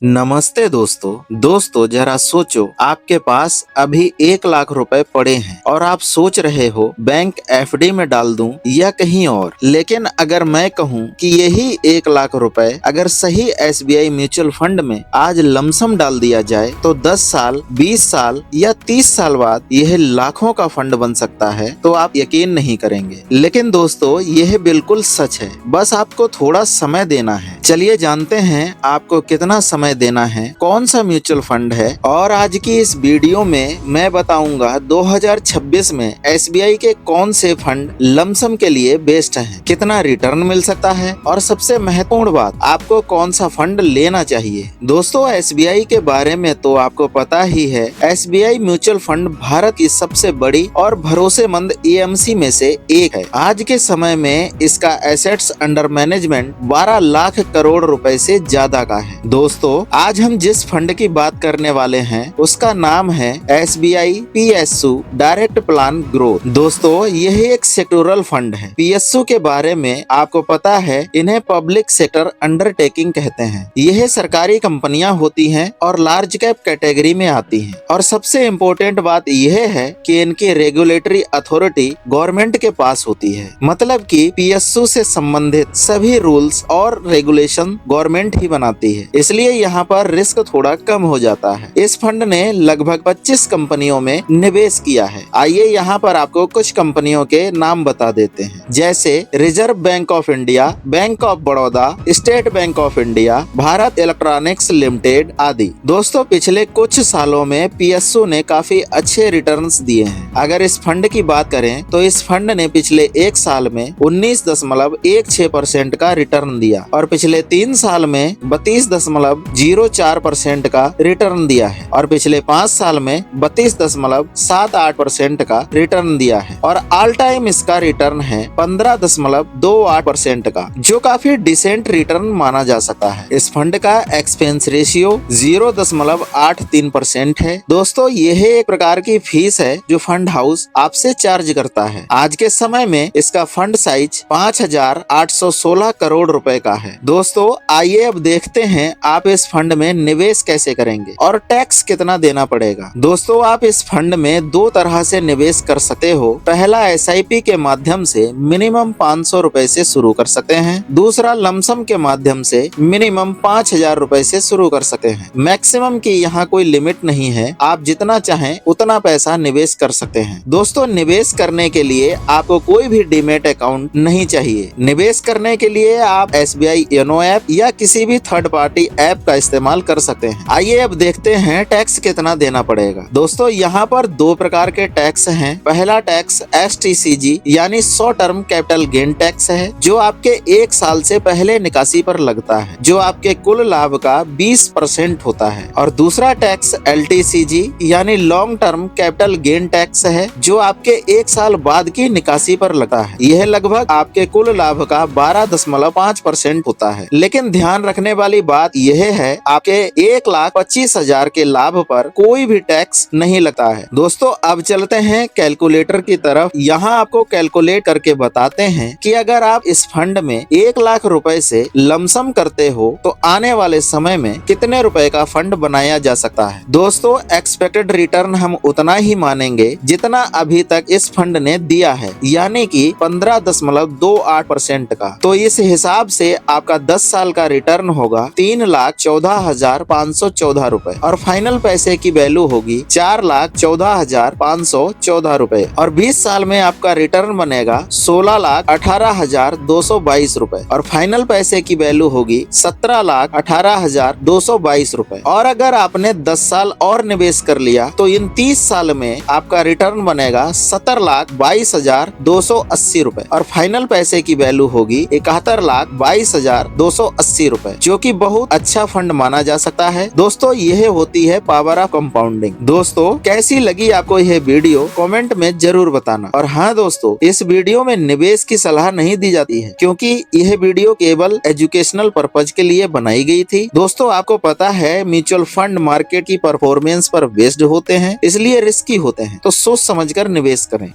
नमस्ते दोस्तों जरा सोचो, आपके पास अभी 1 लाख रुपए पड़े हैं और आप सोच रहे हो बैंक एफडी में डाल दूं या कहीं और। लेकिन अगर मैं कहूं कि यही 1 लाख रुपए अगर सही एसबीआई म्यूचुअल फंड में आज लमसम डाल दिया जाए तो 10 साल, 20 साल या 30 साल बाद यह लाखों का फंड बन सकता है, तो आप यकीन नहीं करेंगे। लेकिन दोस्तों, यह बिल्कुल सच है, बस आपको थोड़ा समय देना है। चलिए जानते हैं आपको कितना समय देना है, कौन सा म्यूचुअल फंड है, और आज की इस वीडियो में मैं बताऊंगा 2026 में एसबीआई के कौन से फंड लमसम के लिए बेस्ट हैं, कितना रिटर्न मिल सकता है, और सबसे महत्वपूर्ण बात, आपको कौन सा फंड लेना चाहिए। दोस्तों, एसबीआई के बारे में तो आपको पता ही है। एसबीआई म्यूचुअल फंड भारत की सबसे बड़ी और भरोसेमंद एएमसी में से एक है। आज के समय में इसका assets under management 12 lakh crore रुपए से ज्यादा का है। दोस्तों, आज हम जिस फंड की बात करने वाले हैं उसका नाम है SBI PSU direct plan growth. दोस्तों, यह एक सेक्टोरल फंड है। पीएसयू के बारे में आपको पता है, इन्हें पब्लिक सेक्टर अंडरटेकिंग कहते हैं। यह सरकारी कंपनियां होती हैं और लार्ज कैप कैटेगरी में आती हैं। और सबसे इम्पोर्टेंट बात यह है कि इनकी रेगुलेटरी अथॉरिटी गवर्नमेंट के पास होती है। मतलब कि पीएसयू से संबंधित सभी रूल्स और रेगुलेशन गवर्नमेंट ही बनाती है, इसलिए यहाँ पर रिस्क थोड़ा कम हो जाता है। इस फंड ने लगभग 25 कंपनियों में निवेश किया है। आइए यहाँ पर आपको कुछ कंपनियों के नाम बता देते हैं, जैसे reserve bank of India, bank of Baroda, state bank of India, Bharat electronics limited आदि। दोस्तों, पिछले कुछ सालों में पीएसयू ने काफी अच्छे रिटर्न्स दिए हैं। अगर इस फंड की बात करें तो इस फंड ने पिछले एक साल में 19.16% का रिटर्न दिया और पिछले 3 साल में 32.04% का रिटर्न दिया है और पिछले 5 साल में 32.78% का रिटर्न दिया है और ऑल टाइम इसका रिटर्न है 15.28% का, जो काफी डिसेंट रिटर्न माना जा सकता है। इस फंड का एक्सपेंस रेशियो 0.83% है। दोस्तों, यह एक प्रकार की फीस है जो फंड हाउस आपसे चार्ज करता है। आज के समय में इसका फंड साइज 5,816 करोड़ रुपए का है। दोस्तों, आइए अब देखते हैं आप इस फंड में निवेश कैसे करेंगे और टैक्स कितना देना पड़ेगा। दोस्तों, आप इस फंड में 2 तरह से निवेश कर सकते हो। पहला, एसआईपी के माध्यम से मिनिमम 500 रुपए से शुरू कर सकते हैं। दूसरा, लमसम के माध्यम से मिनिमम 5,000 रुपए से शुरू कर सकते हैं। मैक्सिमम की यहाँ कोई लिमिट नहीं है, आप जितना चाहें उतना पैसा निवेश कर सकते हैं। दोस्तों, निवेश करने के लिए आपको कोई भी डीमेट अकाउंट नहीं चाहिए। निवेश करने के लिए आप एसबीआई योनो ऐप या किसी भी थर्ड पार्टी ऐप का इस्तेमाल कर सकते हैं। आइए अब देखते हैं टैक्स कितना देना पड़ेगा। दोस्तों, यहाँ पर 2 प्रकार के टैक्स हैं। पहला टैक्स एसटीसीजी यानी short term capital gain tax है, जो आपके 1 साल से पहले निकासी पर लगता है, जो आपके कुल लाभ का 20% होता है। और दूसरा टैक्स एलटीसीजी यानी long term capital gain tax है, जो आपके 1 साल बाद की निकासी पर लगता है। यह लगभग आपके कुल लाभ का 12.5% होता है। लेकिन ध्यान रखने वाली बात यह है, आपके 1,25,000 के लाभ पर कोई भी टैक्स नहीं लगता है। दोस्तों, अब चलते हैं कैलकुलेटर की तरफ। यहाँ आपको कैलकुलेट करके बताते हैं कि अगर आप इस फंड में 1 लाख रुपए से लमसम करते हो तो आने वाले समय में कितने रुपए का फंड बनाया जा सकता है। दोस्तों, एक्सपेक्टेड रिटर्न हम उतना ही मानेंगे जितना अभी तक इस फंड ने दिया है, यानी कि 15.28% का। तो इस हिसाब से आपका 10 साल का रिटर्न होगा 3,14,514 रुपए और फाइनल पैसे की वैल्यू होगी 4,14,514 रुपए और 20 साल में आपका रिटर्न बनेगा 16,18,222 रुपए और फाइनल पैसे की वैल्यू होगी 17,18,222 रुपए। और अगर आपने 10 साल और निवेश कर लिया तो इन 30 साल में आपका रिटर्न बनेगा 17,22,280 रुपए और फाइनल पैसे की वैल्यू होगी 71,22,280 रुपए, जो कि बहुत अच्छा फंड माना जा सकता है। दोस्तों, यह होती है पावर ऑफ कंपाउंडिंग। दोस्तों, कैसी लगी आपको यह वीडियो कमेंट में जरूर बताना। और हाँ दोस्तों, इस वीडियो में निवेश की सलाह नहीं दी जाती है, क्योंकि यह वीडियो केवल एजुकेशनल पर्पज के लिए बनाई गई थी। दोस्तों, आपको पता है म्यूचुअल फंड मार्केट की परफॉर्मेंस पर बेस्ड होते हैं, इसलिए रिस्की होते हैं, तो सोच समझकर निवेश करें।